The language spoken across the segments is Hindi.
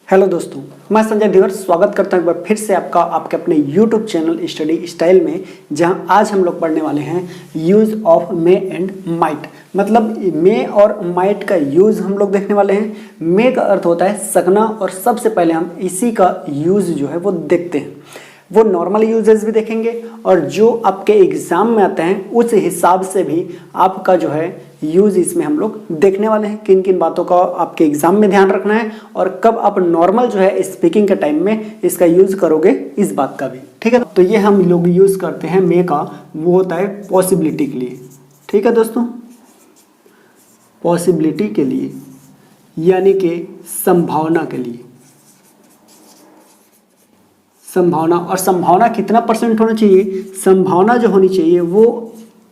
हेलो दोस्तों, मैं संजय धीवर स्वागत करता हूं एक बार फिर से आपका आपके अपने YouTube चैनल स्टडी स्टाइल में, जहां आज हम लोग पढ़ने वाले हैं use of May and might. मतलब मे और माइट का यूज हम लोग देखने वाले हैं। मे का अर्थ होता है सकना, और सबसे पहले हम इसी का यूज जो है वो देखते हैं। वो नॉर्मल यूजेस भी देखेंगे और जो आपके एग्जाम में आते हैं उस हिसाब से भी आपका जो है यूज इसमें हम लोग देखने वाले हैं। किन किन बातों का आपके एग्जाम में ध्यान रखना है और कब आप नॉर्मल जो है स्पीकिंग के टाइम में इसका यूज करोगे, इस बात का भी। ठीक है, तो ये हम लोग यूज करते हैं मे का, वो होता है पॉसिबिलिटी के लिए। ठीक है दोस्तों, पॉसिबिलिटी के लिए यानी कि संभावना के लिए। संभावना, और संभावना कितना परसेंट होना चाहिए? संभावना जो होनी चाहिए वो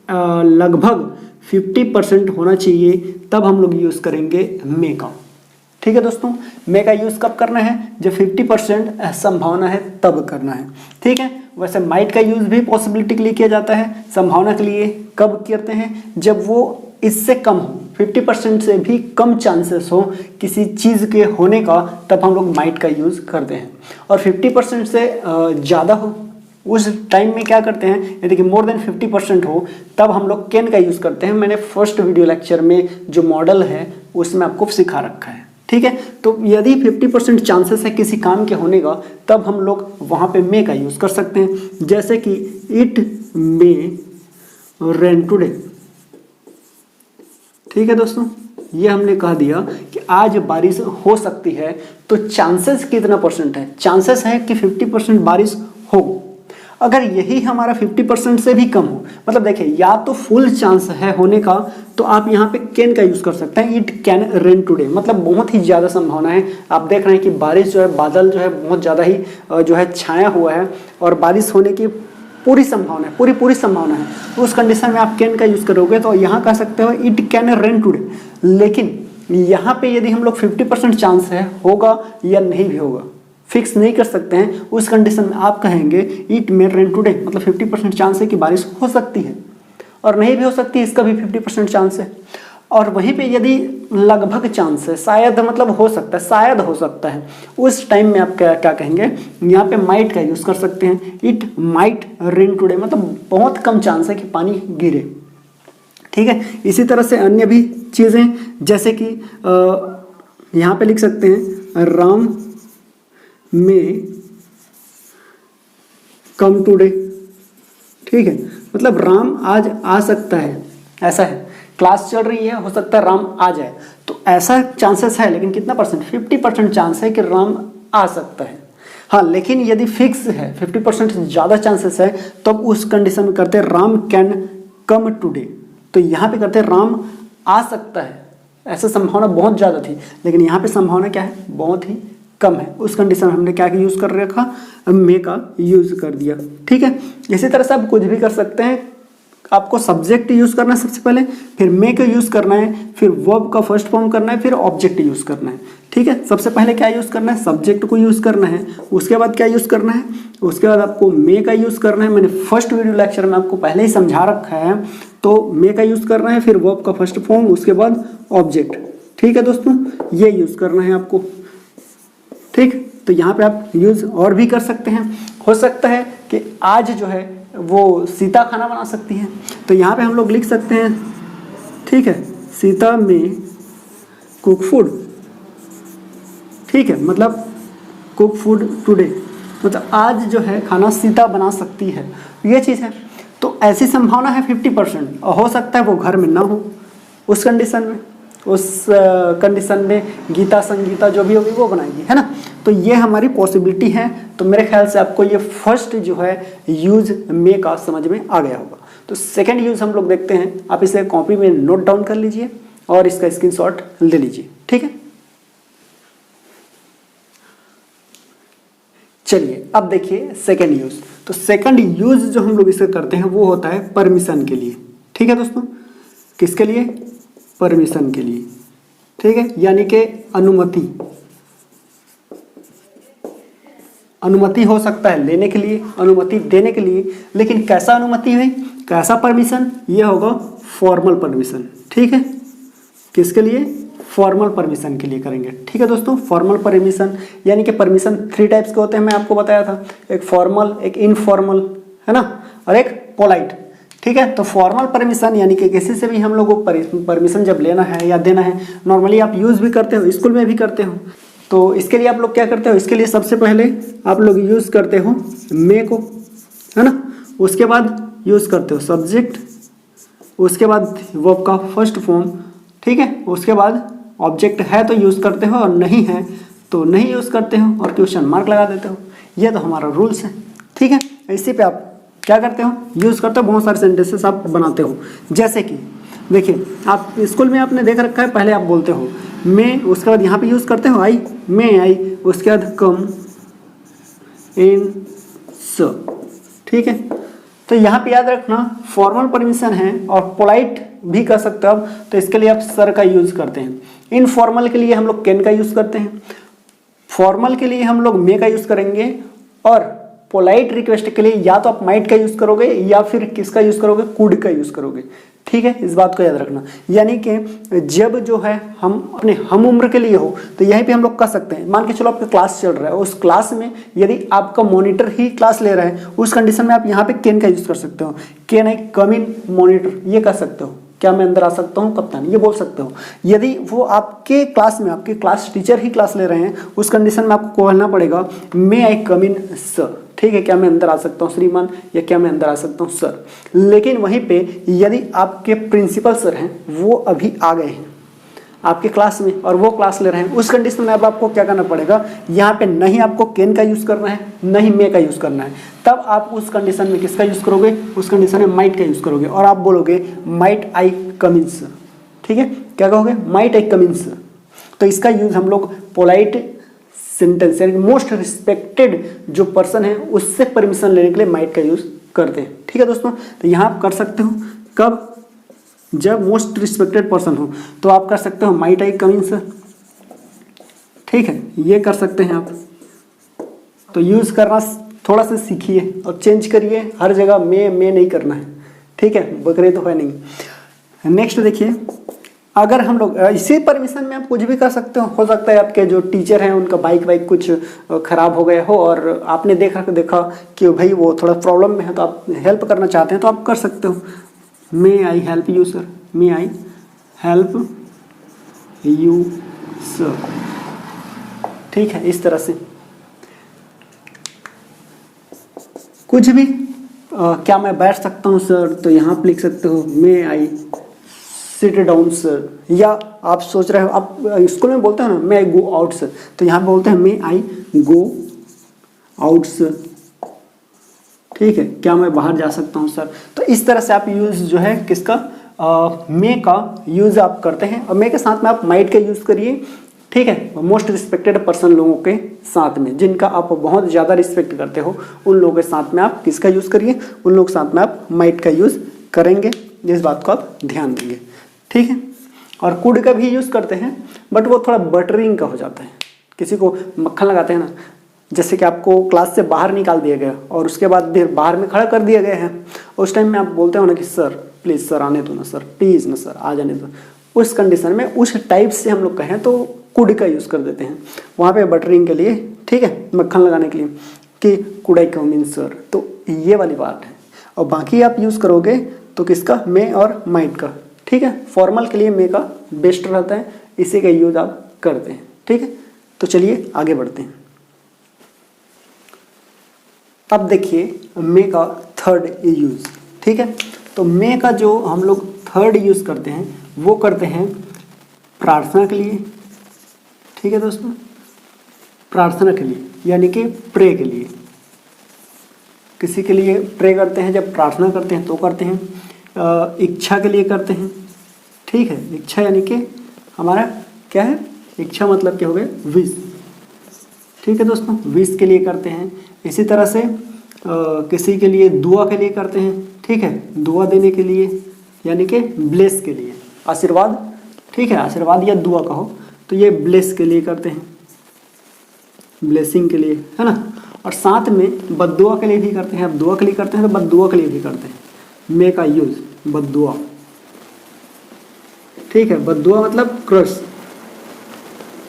लगभग 50% होना चाहिए, तब हम लोग यूज करेंगे मे का। ठीक है दोस्तों, मे का यूज कब करना है? जब 50% संभावना है तब करना है। ठीक है, वैसे माइट का यूज भी पॉसिबिलिटी के लिए किया जाता है। संभावना के लिए कब करते हैं? जब वो इससे कम हो, 50% से भी कम चांसेस हो किसी चीज़ के होने का, तब हम लोग माइट का यूज़ करते हैं। और 50% से ज़्यादा हो उस टाइम में क्या करते हैं? यदि कि मोर देन 50% हो तब हम लोग कैन का यूज़ करते हैं। मैंने फर्स्ट वीडियो लेक्चर में जो मॉडल है उसमें आपको सिखा रखा है। ठीक है, तो यदि 50% चांसेस है किसी काम के होने का, तब हम लोग वहाँ पे मे का यूज़ कर सकते हैं। जैसे कि इट मे रेन टुडे। ठीक है दोस्तों, ये हमने कह दिया कि आज बारिश हो सकती है, तो चांसेस कितना परसेंट है? चांसेस है कि 50% बारिश हो। अगर यही हमारा 50% से भी कम हो, मतलब देखिए या तो फुल चांस है होने का, तो आप यहाँ पे कैन का यूज़ कर सकते हैं। इट कैन रेन टुडे, मतलब बहुत ही ज़्यादा संभावना है। आप देख रहे हैं कि बारिश जो है, बादल जो है बहुत ज़्यादा ही जो है छाया हुआ है और बारिश होने की पूरी संभावना है, पूरी संभावना है। तो उस कंडीशन में आप कैन का यूज़ करोगे तो यहाँ कह सकते हो इट कैन रेन टुडे। लेकिन यहाँ पे यदि हम लोग 50% चांस है होगा या नहीं भी होगा, फिक्स नहीं कर सकते हैं, उस कंडीशन में आप कहेंगे इट मे रेन टुडे, मतलब 50% चांस है कि बारिश हो सकती है, और नहीं भी हो सकती है, इसका भी 50% चांस है। और वहीं पे यदि लगभग चांस है, शायद मतलब हो सकता है, शायद हो सकता है, उस टाइम में आप क्या कहेंगे? यहाँ पे माइट का यूज़ कर सकते हैं। इट माइट रेन टुडे, मतलब बहुत कम चांस है कि पानी गिरे। ठीक है, इसी तरह से अन्य भी चीज़ें, जैसे कि यहाँ पे लिख सकते हैं राम में कम टुडे। ठीक है, मतलब राम आज आ सकता है, ऐसा है। क्लास चल रही है, हो सकता है राम आ जाए, तो ऐसा चांसेस है। लेकिन कितना परसेंट? 50% चांस है कि राम आ सकता है। हाँ, लेकिन यदि फिक्स है 50% से ज़्यादा चांसेस है, तब तो उस कंडीशन में करते हैं राम कैन कम टुडे। तो यहाँ पे करते हैं राम आ सकता है, ऐसा संभावना बहुत ज़्यादा थी, लेकिन यहाँ पे संभावना क्या है? बहुत ही कम है। उस कंडीशन में हमने क्या यूज़ कर रखा? मे का यूज़ कर दिया। ठीक है, इसी तरह से आप कुछ भी कर सकते हैं। आपको सब्जेक्ट यूज़ करना है सबसे पहले, फिर मे का यूज़ करना है, फिर वर्ब का फर्स्ट फॉर्म करना है, फिर ऑब्जेक्ट यूज़ करना है। ठीक है, सबसे पहले क्या यूज़ करना है? सब्जेक्ट को यूज़ करना है। उसके बाद क्या यूज़ करना है? उसके बाद आपको मे का यूज़ करना है। मैंने फर्स्ट वीडियो लेक्चर में आपको पहले ही समझा रखा है। तो मे का यूज़ करना है, फिर वर्ब का फर्स्ट फॉर्म, उसके बाद ऑब्जेक्ट। ठीक है दोस्तों, ये यूज़ करना है आपको। ठीक, तो यहाँ पे आप यूज़ और भी कर सकते हैं। हो सकता है कि आज जो है वो सीता खाना बना सकती है, तो यहाँ पे हम लोग लिख सकते हैं, ठीक है, सीता में कुक फूड। ठीक है, मतलब कुक फूड टुडे, मतलब आज जो है खाना सीता बना सकती है, ये चीज़ है। तो ऐसी संभावना है 50%, और हो सकता है वो घर में ना हो उस कंडीशन में। उस कंडीशन में गीता संगीता जो भी होगी वो बनाएगी, है ना। तो ये हमारी पॉसिबिलिटी है। तो मेरे ख्याल से आपको ये फर्स्ट जो है यूज मे का समझ में आ गया होगा। तो सेकंड यूज हम लोग देखते हैं। आप इसे कॉपी में नोट डाउन कर लीजिए और इसका स्क्रीनशॉट ले लीजिए। ठीक है, चलिए अब देखिए सेकंड यूज। तो सेकंड यूज जो हम लोग इसे करते हैं वो होता है परमिशन के लिए। ठीक है दोस्तों, किसके लिए? परमिशन के लिए। ठीक है, यानी कि अनुमति। अनुमति हो सकता है लेने के लिए, अनुमति देने के लिए, लेकिन कैसा अनुमति है, कैसा परमिशन? ये होगा फॉर्मल परमिशन। ठीक है, किसके लिए? फॉर्मल परमिशन के लिए करेंगे। ठीक है दोस्तों, फॉर्मल परमिशन यानी कि परमिशन 3 टाइप्स के होते हैं, मैं आपको बताया था, एक फॉर्मल, एक इनफॉर्मल, है ना, और एक पोलाइट। ठीक है, तो फॉर्मल परमिशन यानी कि किसी से भी हम लोगों को परमिशन जब लेना है या देना है, नॉर्मली आप यूज़ भी करते हो, स्कूल में भी करते हो, तो इसके लिए आप लोग क्या करते हो, इसके लिए सबसे पहले आप लोग यूज़ करते हो मे को, है ना, उसके बाद यूज़ करते हो सब्जेक्ट, उसके बाद वर्ब का फर्स्ट फॉर्म, ठीक है, उसके बाद ऑब्जेक्ट है तो यूज़ करते हो और नहीं है तो नहीं यूज़ करते हो और क्वेश्चन मार्क लगा देते हो। ये तो हमारा रूल्स है। ठीक है, इसी पे आप क्या करते हो, यूज़ करते हो, बहुत सारे सेंटेंसेस आप बनाते हो। जैसे कि देखिए, आप स्कूल में आपने देख रखा है, पहले आप बोलते हो मैं, उसके बाद यहाँ पे यूज़ करते हो आई, मैं आई, उसके बाद कम इन स। ठीक है, तो यहाँ पे याद रखना फॉर्मल परमिशन है और पोलाइट भी कर सकते हो आप, तो इसके लिए आप सर का यूज़ करते हैं। इनफॉर्मल के लिए हम लोग कैन का यूज़ करते हैं, फॉर्मल के लिए हम लोग मे का यूज़ करेंगे, और पोलाइट रिक्वेस्ट के लिए या तो आप माइट का यूज़ करोगे या फिर किसका यूज़ करोगे, कुड का यूज़ करोगे। ठीक है, इस बात को याद रखना। यानी कि जब जो है हम अपने हम उम्र के लिए हो तो यहीं पे हम लोग कर सकते हैं। मान के चलो आपका क्लास चल रहा है, उस क्लास में यदि आपका मॉनिटर ही क्लास ले रहा है, उस कंडीशन में आप यहाँ पे कैन का यूज़ कर सकते हो। Can I come in monitor, ये कर सकते हो, क्या मैं अंदर आ सकता हूँ कप्तान, ये बोल सकते हो। यदि वो आपके क्लास में, आपके क्लास टीचर ही क्लास ले रहे हैं, उस कंडीशन में आपको कहना पड़ेगा मे आई कम इन सर। ठीक है, क्या मैं अंदर आ सकता हूँ श्रीमान, या क्या मैं अंदर आ सकता हूँ सर। लेकिन वहीं पे यदि आपके प्रिंसिपल सर हैं, वो अभी आ गए हैं आपके क्लास में और वो क्लास ले रहे हैं, उस कंडीशन में अब आपको क्या करना पड़ेगा, यहाँ पे नहीं आपको कैन का यूज़ करना है, नहीं मे का यूज़ करना है। तब आप उस कंडीशन में किसका यूज़ करोगे, उस कंडीशन में माइट का यूज़ करोगे और आप बोलोगे might I come in sir. ठीक है, क्या कहोगे, might I come in sir. तो इसका यूज़ हम लोग पोलाइट सेंटेंस यानी मोस्ट रिस्पेक्टेड जो पर्सन है उससे परमिशन लेने के लिए माइट का यूज़ करते हैं। ठीक है दोस्तों, तो यहाँ आप कर सकते हो कब, जब मोस्ट रिस्पेक्टेड पर्सन हो तो आप कर सकते हो might I come in sir. ठीक है, ये कर सकते हैं आप। तो यूज़ करना थोड़ा सा सीखिए और चेंज करिए, हर जगह मैं नहीं करना है। ठीक है, बकरे तो है नहीं। नेक्स्ट देखिए, अगर हम लोग इसी परमिशन में आप कुछ भी कर सकते हो सकता है आपके जो टीचर हैं उनका बाइक कुछ ख़राब हो गया हो और आपने देखा कि भाई वो थोड़ा प्रॉब्लम में है, तो आप हेल्प करना चाहते हैं तो आप कर सकते हो may I help you sir, may I help you sir. ठीक है, इस तरह से कुछ भी क्या मैं बैठ सकता हूँ सर, तो यहाँ आप लिख सकते हो may I sit down sir. या आप सोच रहे हो, आप स्कूल में बोलते हैं ना मैं आई गो आउट सर, तो यहाँ बोलते हैं मे आई गो आउट सर। ठीक है, क्या मैं बाहर जा सकता हूँ सर। तो इस तरह से आप यूज़ जो है किसका, मे का यूज़ आप करते हैं और मे के साथ में आप माइट का यूज़ करिए। ठीक है, मोस्ट रिस्पेक्टेड पर्सन लोगों के साथ में, जिनका आप बहुत ज़्यादा रिस्पेक्ट करते हो, उन लोगों के साथ में आप किसका यूज़ करिए, उन लोगों के साथ में आप माइट का यूज़ करेंगे। इस बात को आप ध्यान देंगे। ठीक है, और कुड का भी यूज़ करते हैं, बट वो थोड़ा बटरिंग का हो जाता है। किसी को मक्खन लगाते हैं ना, जैसे कि आपको क्लास से बाहर निकाल दिया गया और उसके बाद फिर बाहर में खड़ा कर दिया गया है, उस टाइम में आप बोलते हो ना कि सर प्लीज़ सर आने दो ना सर, प्लीज़ ना सर आ जाने दो। उस कंडीशन में उस टाइप से हम लोग कहें तो कुड का यूज़ कर देते हैं वहाँ पे बटरिंग के लिए। ठीक है, मक्खन लगाने के लिए कि could I come in sir, तो ये वाली बात है। और बाकी आप यूज़ करोगे तो किसका, मे और माइट का। ठीक है, फॉर्मल के लिए मे का बेस्ट रहता है, इसी का यूज़ आप करते हैं। ठीक है, तो चलिए आगे बढ़ते हैं। अब देखिए मे का थर्ड यूज़। ठीक है, तो मे का जो हम लोग थर्ड यूज़ करते हैं वो करते हैं प्रार्थना के लिए। ठीक है दोस्तों, प्रार्थना के लिए यानी कि प्रे के लिए, किसी के लिए प्रे करते हैं, जब प्रार्थना करते हैं तो करते हैं। इच्छा के लिए करते हैं। ठीक है, इच्छा यानी कि हमारा क्या है, इच्छा मतलब क्या हो गया, विश। ठीक है दोस्तों, विश के लिए करते हैं। इसी तरह से किसी के लिए दुआ के लिए करते हैं। ठीक है, दुआ देने के लिए यानी कि ब्लेस के लिए, आशीर्वाद। ठीक है, आशीर्वाद या दुआ कहो तो ये ब्लेस के लिए करते हैं, ब्लेसिंग के लिए, है ना। और साथ में बद्दुआ के लिए भी करते हैं। अब दुआ के लिए करते हैं तो बद्दुआ के लिए भी करते हैं मे का यूज़, बद्दुआ। ठीक है, बद्दुआ मतलब कर्स,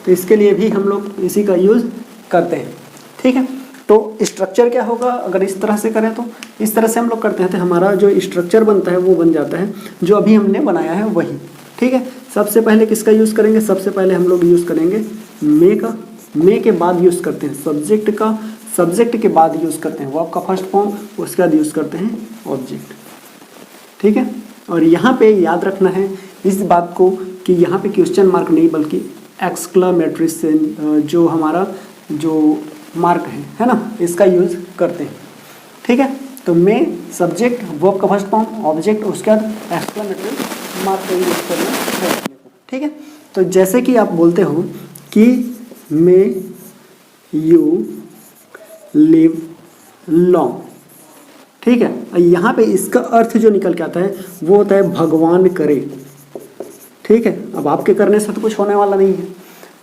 तो इसके लिए भी हम लोग इसी का यूज़ करते हैं। ठीक है, तो स्ट्रक्चर क्या होगा अगर इस तरह से करें, तो इस तरह से हम लोग करते हैं तो हमारा जो स्ट्रक्चर बनता है वो बन जाता है जो अभी हमने बनाया है वही। ठीक है, सबसे पहले किसका यूज़ करेंगे, सबसे पहले हम लोग यूज़ करेंगे मे का, मे के बाद यूज़ करते हैं सब्जेक्ट का, सब्जेक्ट के बाद यूज़ करते हैं वर्ब का फर्स्ट फॉर्म, उसके बाद यूज़ करते हैं ऑब्जेक्ट। ठीक है, और यहाँ पे याद रखना है इस बात को कि यहाँ पे क्वेश्चन मार्क नहीं बल्कि एक्सक्लेमेटरी से जो हमारा जो मार्क है ना, इसका यूज़ करते हैं। ठीक है, तो मे सब्जेक्ट वर्ब का फर्स्ट फॉर्म ऑब्जेक्ट, उसके बाद एक्सक्लेमेटरी मार्क का यूज़ करना है अपने को। ठीक है, तो जैसे कि आप बोलते हो कि मे यू लिव लॉन्ग। ठीक है, यहाँ पे इसका अर्थ जो निकल के आता है वो होता है भगवान करे। ठीक है, अब आपके करने से तो कुछ होने वाला नहीं है,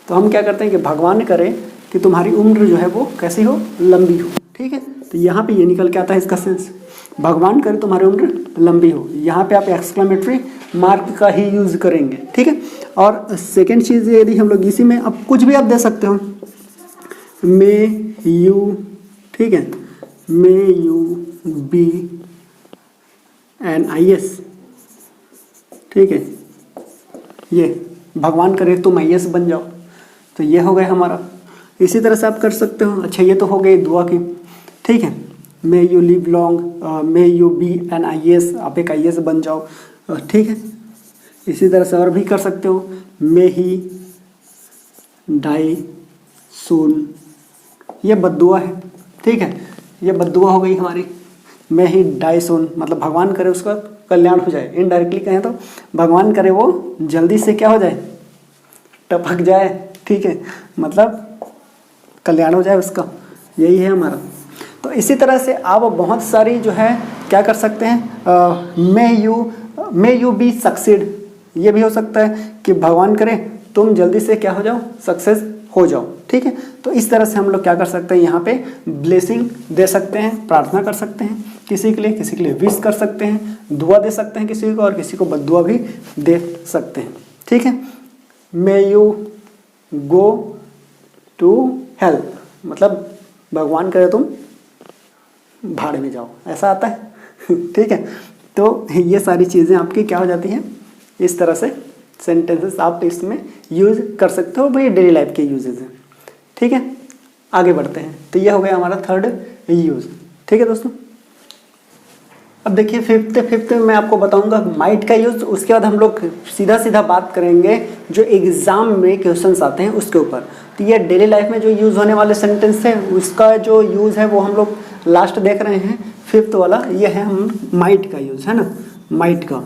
तो हम क्या करते हैं कि भगवान करे कि तुम्हारी उम्र जो है वो कैसी हो, लंबी हो। ठीक है, तो यहाँ पे ये निकल के आता है इसका सेंस, भगवान करे तुम्हारी उम्र लंबी हो। यहाँ पे आप एक्सक्लेमेटरी मार्क का ही यूज़ करेंगे। ठीक है, और सेकेंड चीज़ यदि हम लोग इसी में अब कुछ भी आप दे सकते हो, मे यू, ठीक है, may you be an IAS। ठीक है, ये भगवान करे तुम IAS बन जाओ, तो ये हो गया हमारा। इसी तरह से आप कर सकते हो। अच्छा, ये तो हो गई दुआ की। ठीक है, may you live long, may you be an IAS, आप एक IAS बन जाओ। ठीक है, इसी तरह से और भी कर सकते हो, मे ही डाई सून, ये बद्दुआ है। ठीक है, ये बद्दुआ हो गई हमारी, मैं ही डाई सून, मतलब भगवान करे उसका कल्याण हो जाए। इनडायरेक्टली कहें तो भगवान करे वो जल्दी से क्या हो जाए, टपक जाए। ठीक है, मतलब कल्याण हो जाए उसका, यही है हमारा। तो इसी तरह से आप बहुत सारी जो है क्या कर सकते हैं, मे यू बी सक्सीड, ये भी हो सकता है कि भगवान करे तुम जल्दी से क्या हो जाओ, सक्सेस हो जाओ। ठीक है, तो इस तरह से हम लोग क्या कर सकते हैं, यहाँ पे ब्लेसिंग दे सकते हैं, प्रार्थना कर सकते हैं किसी के लिए विश कर सकते हैं, दुआ दे सकते हैं किसी को, और किसी को बद्दुआ भी दे सकते हैं। ठीक है, may you go to help, मतलब भगवान करे तुम भाड़ में जाओ, ऐसा आता है। ठीक है, तो ये सारी चीज़ें आपकी क्या हो जाती हैं, इस तरह से सेंटेंसेस आप इसमें यूज़ कर सकते हो, भाई डेली लाइफ के यूजेज हैं। ठीक है, आगे बढ़ते हैं। तो ये हो गया हमारा थर्ड यूज़। ठीक है दोस्तों, अब देखिए फिफ्थ मैं आपको बताऊंगा माइट का यूज़, उसके बाद हम लोग सीधा बात करेंगे जो एग्ज़ाम में क्वेश्चंस आते हैं उसके ऊपर। तो ये डेली लाइफ में जो यूज़ होने वाले सेंटेंस है उसका जो यूज़ है वो हम लोग लास्ट देख रहे हैं, फिफ्थ वाला ये है हम माइट का यूज़, है ना, माइट का।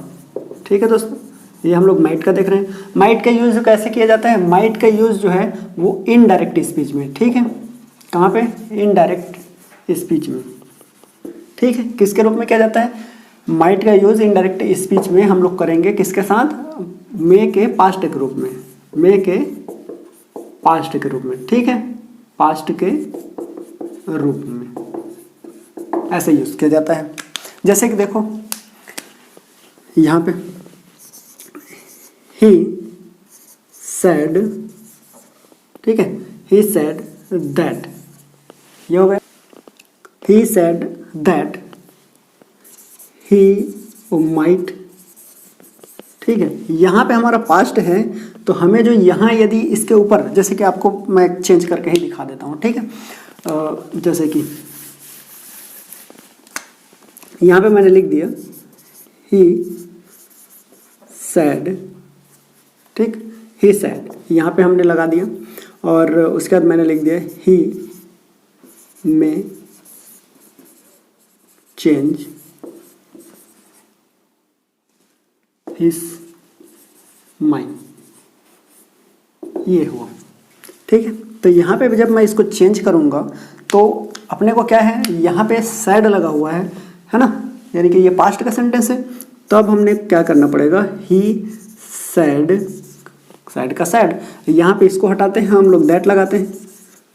ठीक है दोस्तों, ये हम लोग माइट का देख रहे हैं। माइट का यूज़ कैसे किया जाता है, माइट का यूज़ जो है वो इनडायरेक्ट स्पीच में। ठीक है, कहाँ पे, इनडायरेक्ट स्पीच में। ठीक है, किसके रूप में किया जाता है, माइट का यूज़ इनडायरेक्ट स्पीच में हम लोग करेंगे किसके साथ, मे के पास्ट के रूप में, मे के पास्ट के रूप में। ठीक है, पास्ट के रूप में ऐसे यूज़ किया जाता है। जैसे कि देखो यहाँ पे ही सैड, ठीक है, ही सैड दैट, ये हो गया ही सैड दैट ही माइट। ठीक है, यहाँ पे हमारा पास्ट है, तो हमें जो यहाँ यदि इसके ऊपर, जैसे कि आपको मैं चेंज करके ही दिखा देता हूँ। ठीक है, जैसे कि यहाँ पे मैंने लिख दिया ही सैड, ठीक, ही सैड, यहाँ पे हमने लगा दिया, और उसके बाद मैंने लिख दिया ही में चेंज हिज माइंड, ये हुआ। ठीक है, तो यहाँ पे जब मैं इसको चेंज करूँगा तो अपने को क्या है, यहाँ पे सैड लगा हुआ है ना, यानी कि ये पास्ट का सेंटेंस है। तो अब हमने क्या करना पड़ेगा, ही सैड, सैड का सैड, यहाँ पे इसको हटाते हैं हम लोग, दैट लगाते हैं।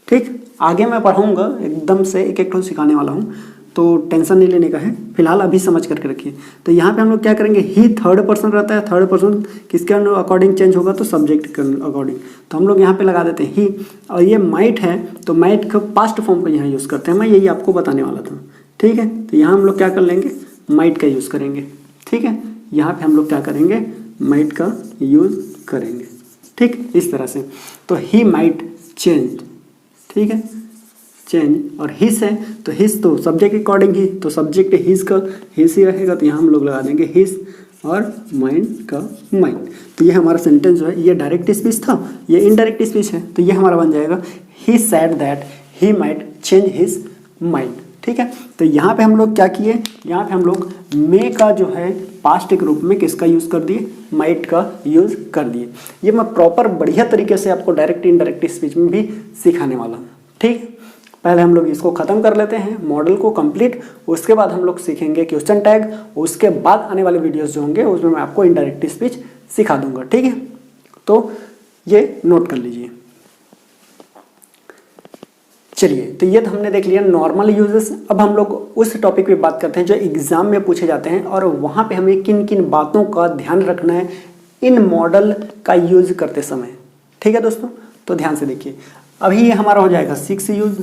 ठीक, आगे मैं पढ़ाऊँगा एकदम से एक एक सिखाने वाला हूँ, तो टेंशन नहीं लेने का है, फिलहाल अभी समझ करके रखिए। तो यहाँ पे हम लोग क्या करेंगे, ही थर्ड पर्सन रहता है, थर्ड पर्सन किसके अकॉर्डिंग चेंज होगा, तो सब्जेक्ट के अकॉर्डिंग। तो हम लोग यहाँ पे लगा देते हैं ही, और ये माइट है तो माइट का पास्ट फॉर्म को यहाँ यूज़ करते हैं, मैं यही आपको बताने वाला था। ठीक है, तो यहाँ हम लोग क्या कर लेंगे, माइट का यूज़ करेंगे। ठीक है, यहाँ पे हम लोग क्या करेंगे, माइट का यूज़ करेंगे। ठीक, इस तरह से। तो ही माइट चेंज, ठीक है, चेंज। और हिस है तो हिस तो सब्जेक्ट के अकॉर्डिंग ही, तो सब्जेक्ट हिस का हिस ही रहेगा, तो यहाँ हम लोग लगा देंगे हिस, और माइंड का माइंड। तो ये हमारा सेंटेंस जो है, ये डायरेक्ट स्पीच था, ये इनडायरेक्ट स्पीच है, तो ये हमारा बन जाएगा he said that he might change his mind. ठीक है, तो यहाँ पे हम लोग क्या किए, यहाँ पे हम लोग मे का जो है पास्ट के रूप में किसका यूज़ कर दिए, माइट का यूज़ कर दिए। ये मैं प्रॉपर बढ़िया तरीके से आपको डायरेक्ट इनडायरेक्ट स्पीच में भी सिखाने वाला हूँ। ठीक, पहले हम लोग इसको ख़त्म कर लेते हैं, मॉडल को कंप्लीट, उसके बाद हम लोग सीखेंगे क्वेश्चन टैग, उसके बाद आने वाले वीडियोस जो होंगे उसमें मैं आपको इनडायरेक्ट स्पीच सिखा दूंगा। ठीक है, तो ये नोट कर लीजिए। चलिए, तो ये तो हमने देख लिया नॉर्मल यूजेस। अब हम लोग उस टॉपिक पे बात करते हैं जो एग्जाम में पूछे जाते हैं, और वहाँ पे हमें किन किन बातों का ध्यान रखना है इन मॉडल का यूज करते समय। ठीक है दोस्तों, तो ध्यान से देखिए। अभी ये हमारा हो जाएगा 6 यूज।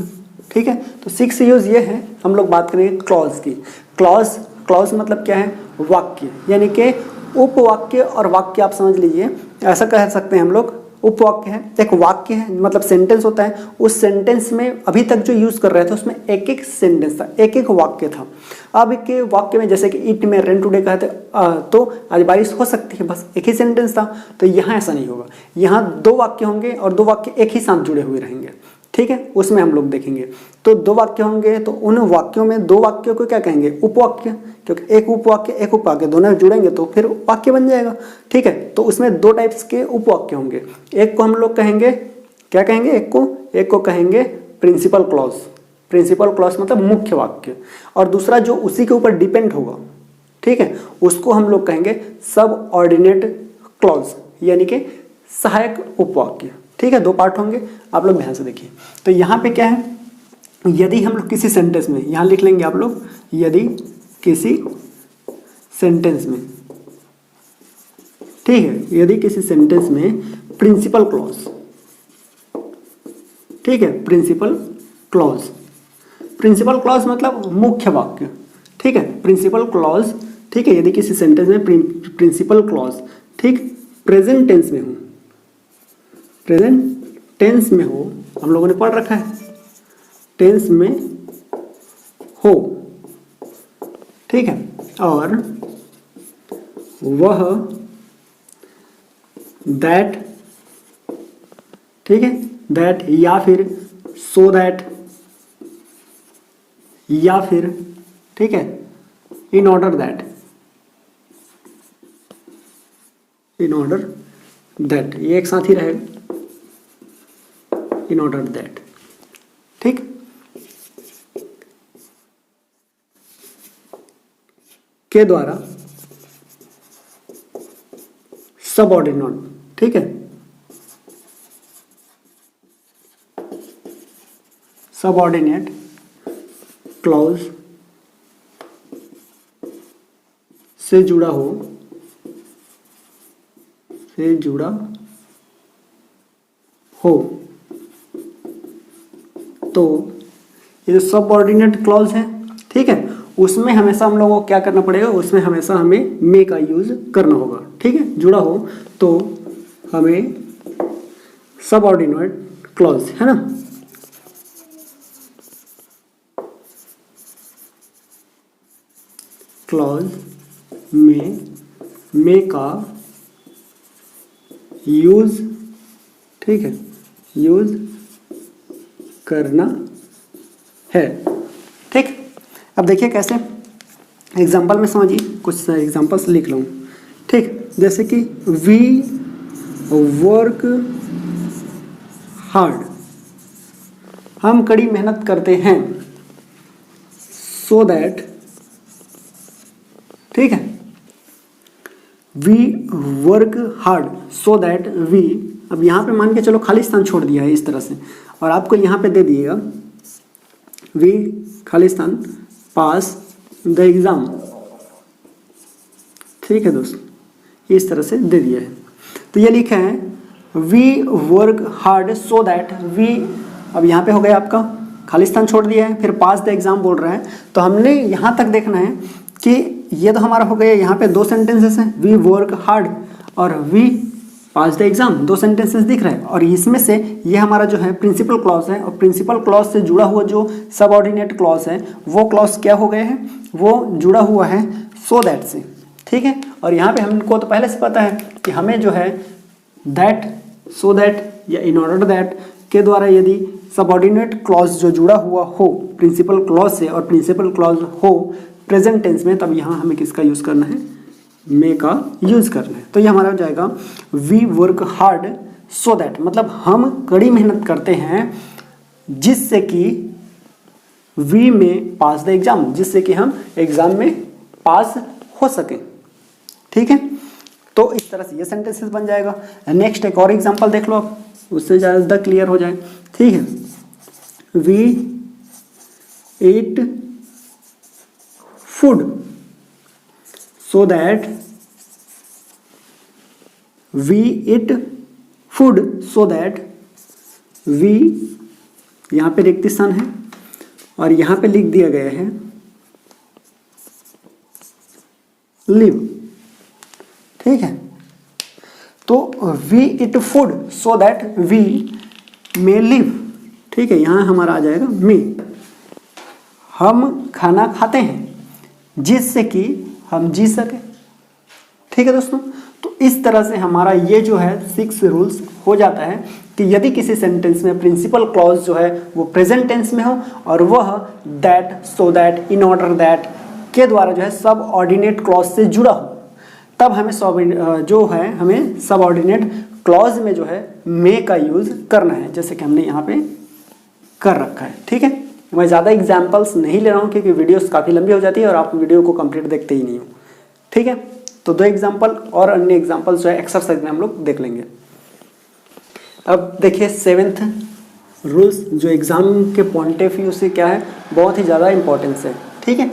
ठीक है, तो 6 यूज ये है, हम लोग बात करेंगे क्लॉज की। क्लॉज मतलब क्या है, वाक्य, यानी कि उपवाक्य और वाक्य आप समझ लीजिए, ऐसा कह सकते हैं हम लोग। उपवाक्य है, एक वाक्य है, मतलब सेंटेंस होता है, उस सेंटेंस में अभी तक जो यूज कर रहे थे उसमें एक एक सेंटेंस था, एक एक वाक्य था। अब के वाक्य में जैसे कि इट में रेन टुडे कहते तो आज बारिश हो सकती है, बस एक ही सेंटेंस था। तो यहाँ ऐसा नहीं होगा, यहाँ 2 वाक्य होंगे और 2 वाक्य एक ही साथ जुड़े हुए रहेंगे। ठीक है, उसमें हम लोग देखेंगे। तो 2 वाक्य होंगे, तो उन वाक्यों में 2 वाक्यों को क्या कहेंगे, उपवाक्य, क्योंकि एक उपवाक्य दोनों जुड़ेंगे तो फिर वाक्य बन जाएगा। ठीक है, तो उसमें 2 टाइप्स के उपवाक्य होंगे। एक को हम लोग कहेंगे, क्या कहेंगे, एक को कहेंगे प्रिंसिपल क्लॉज। प्रिंसिपल क्लॉज मतलब मुख्य वाक्य, और दूसरा जो उसी के ऊपर डिपेंड होगा, ठीक है, उसको हम लोग कहेंगे सब ऑर्डिनेट क्लॉज, यानी कि सहायक उपवाक्य। ठीक है, 2 पार्ट होंगे, आप लोग ध्यान से देखिए। तो यहाँ पे क्या है, यदि हम लोग किसी सेंटेंस में, यहाँ लिख लेंगे आप लोग, यदि किसी सेंटेंस में, ठीक है, यदि किसी सेंटेंस में प्रिंसिपल क्लॉज, ठीक है, प्रिंसिपल क्लॉज मतलब मुख्य वाक्य। ठीक है, प्रिंसिपल क्लॉज, ठीक है, यदि किसी सेंटेंस में प्रिंसिपल क्लॉज, ठीक, प्रेजेंट टेंस में हो, प्रेजेंट टेंस में हो, हम लोगों ने पढ़ रखा है, टेंस में हो, ठीक है, और वह दैट, ठीक है, दैट या फिर सो दैट, या फिर, ठीक है, इन ऑर्डर दैट, ये एक साथ ही रहेगा, इन ऑर्डर दैट। ठीक, के द्वारा सबऑर्डिनेट, ठीक है, सबऑर्डिनेट क्लॉज से जुड़ा हो, तो ये जो सबऑर्डिनेट क्लॉज है, ठीक है, उसमें हमेशा हम लोगों को क्या करना पड़ेगा, उसमें हमेशा हमें मे का यूज करना होगा। ठीक है, जुड़ा हो तो हमें सबऑर्डिनेट क्लॉज, है ना, क्लॉज में मे का यूज, ठीक है, यूज करना है। ठीक, अब देखिए कैसे, एग्जाम्पल में समझिए, कुछ एग्जाम्पल्स लिख लूँ। ठीक, जैसे कि वी वर्क हार्ड, हम कड़ी मेहनत करते हैं, सो दैट, ठीक है, we work hard so that we, अब यहाँ पे मान के चलो खाली स्थान छोड़ दिया है इस तरह से, और आपको यहाँ पे दे दिएगा वी खाली स्थान पास द एग्ज़ाम। ठीक है दोस्तों, इस तरह से दे दिया है। तो ये लिखा है we work hard so that we, अब यहाँ पे हो गया आपका खालिस्तान छोड़ दिया है, फिर पास द एग्ज़ाम बोल रहा है। तो हमने यहाँ तक देखना है कि ये तो हमारा हो गया, यहाँ पे दो सेंटेंसेस हैं, वी वर्क हार्ड और वी पास द एग्ज़ाम, दो सेंटेंसेस दिख रहे हैं। और इसमें से ये हमारा जो है प्रिंसिपल क्लॉज है, और प्रिंसिपल क्लॉज से जुड़ा हुआ जो सबऑर्डिनेट क्लॉज है वो क्लॉज क्या हो गए हैं, वो जुड़ा हुआ है सो दैट से। ठीक है, और यहाँ पे हमको तो पहले से पता है कि हमें जो है दैट, सो दैट या इन ऑर्डर दैट के द्वारा यदि सबऑर्डिनेट क्लॉज जो जुड़ा हुआ हो प्रिंसिपल क्लॉज से और प्रिंसिपल क्लॉज हो प्रेजेंट टेंस में, तब यहाँ हमें किसका यूज़ करना है, मे का यूज़ करना है। तो ये हमारा हो जाएगा we work hard so that, मतलब हम कड़ी मेहनत करते हैं जिससे कि वी में पास द एग्जाम, जिससे कि हम एग्जाम में पास हो सकें। ठीक है, तो इस तरह से ये सेंटेंसेस बन जाएगा। नेक्स्ट एक और एग्जांपल देख लो आप, उससे ज़्यादा क्लियर हो जाए। ठीक है, we eat food so that, we eat food so that we, यहाँ पे रिक्त स्थान है और यहाँ पे लिख दिया गया है लिव। ठीक है, तो we eat food so that we may live. ठीक है, यहाँ हमारा आ जाएगा मे, हम खाना खाते हैं जिससे कि हम जी सके। ठीक है दोस्तों, तो इस तरह से हमारा ये जो है 6 रूल्स हो जाता है कि यदि किसी सेंटेंस में प्रिंसिपल क्लॉज जो है वो प्रेजेंट टेंस में हो और वह that, so that, in order that के द्वारा जो है सब ऑर्डिनेट क्लॉज से जुड़ा हो, तब हमें हमें सब ऑर्डिनेट क्लॉज में जो है मे का यूज करना है, जैसे कि हमने यहाँ पे कर रखा है। ठीक है, मैं ज़्यादा एग्जाम्पल्स नहीं ले रहा हूँ क्योंकि वीडियोस काफ़ी लंबी हो जाती है और आप वीडियो को कंप्लीट देखते ही नहीं हो। ठीक है, तो 2 एग्जाम्पल और अन्य एग्जाम्पल्स जो है एक्सरसाइज में हम लोग देख लेंगे। अब देखिए 7th रूल्स जो एग्जाम के पॉइंट ऑफ व्यू से क्या है, बहुत ही ज़्यादा इंपॉर्टेंस है। ठीक है,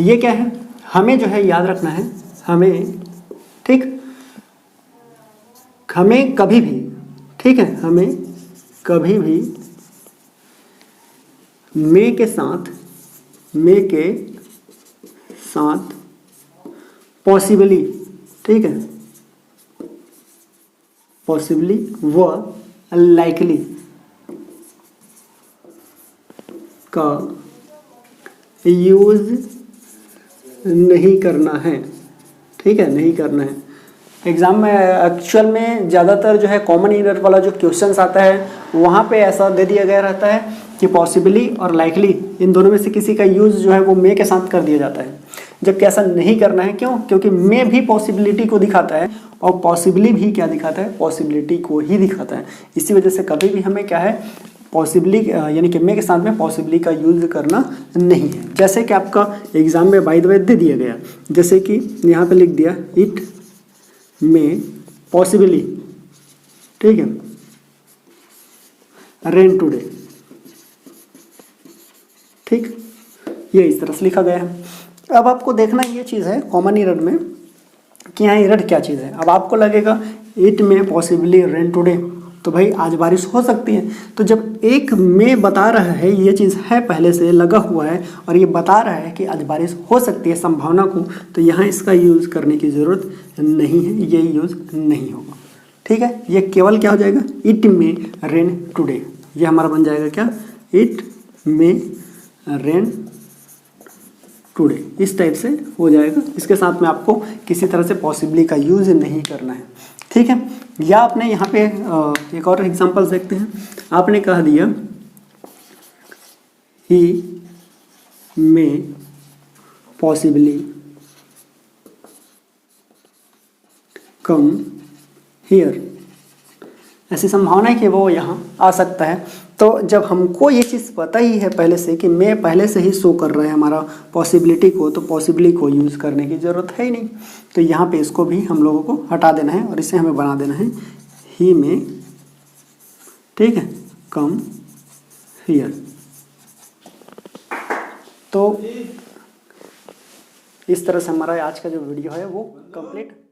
ये क्या है, हमें जो है याद रखना है, हमें कभी भी, ठीक है, हमें कभी भी मे के साथ पॉसिबली, ठीक है, पॉसिबली व लाइकली का यूज नहीं करना है। ठीक है, नहीं करना है। एग्ज़ाम में एक्चुअल में ज़्यादातर जो है कॉमन एरर वाला जो क्वेश्चंस आता है वहाँ पे ऐसा दे दिया गया रहता है कि पॉसिबली और लाइकली इन दोनों में से किसी का यूज़ जो है वो मे के साथ कर दिया जाता है, जबकि ऐसा नहीं करना है। क्यों? क्योंकि मे भी पॉसिबिलिटी को दिखाता है और पॉसिबली भी क्या दिखाता है, पॉसिबिलिटी को ही दिखाता है। इसी वजह से कभी भी हमें क्या है, पॉसिबली यानी कि मे के साथ में पॉसिबली का यूज़ करना नहीं है। जैसे कि आपका एग्ज़ाम में बाय द वे दे दिया गया, जैसे कि यहाँ पे लिख दिया इट में पॉसिबली, ठीक है, रेन टुडे। ठीक, ये इस तरह से लिखा गया है। अब आपको देखना ये चीज़ है कॉमन एरर में कि यहाँ एरर क्या चीज़ है। अब आपको लगेगा इट में पॉसिबली रेन टुडे, तो भाई आज बारिश हो सकती है। तो जब एक में बता रहा है, ये चीज़ है पहले से लगा हुआ है और ये बता रहा है कि आज बारिश हो सकती है संभावना को, तो यहाँ इसका यूज़ करने की ज़रूरत नहीं है, ये यूज़ नहीं होगा। ठीक है, ये केवल क्या हो जाएगा, इट में रेन टुडे, ये हमारा बन जाएगा क्या, इट में रेन टुडे, इस टाइप से हो जाएगा। इसके साथ में आपको किसी तरह से पॉसिबली का यूज़ नहीं करना है। ठीक है, या आपने यहाँ पे एक और एग्जांपल देखते हैं। आपने कह दिया ही मे पॉसिबली कम हियर, ऐसी संभावना है कि वो यहाँ आ सकता है। तो जब हमको ये चीज़ पता ही है पहले से कि मैं पहले से ही शो कर रहा है हमारा पॉसिबिलिटी को, तो पॉसिबली को यूज़ करने की ज़रूरत है ही नहीं। तो यहाँ पे इसको भी हम लोगों को हटा देना है और इसे हमें बना देना है ही में, ठीक है, कम हियर। तो इस तरह से हमारा आज का जो वीडियो है वो कंप्लीट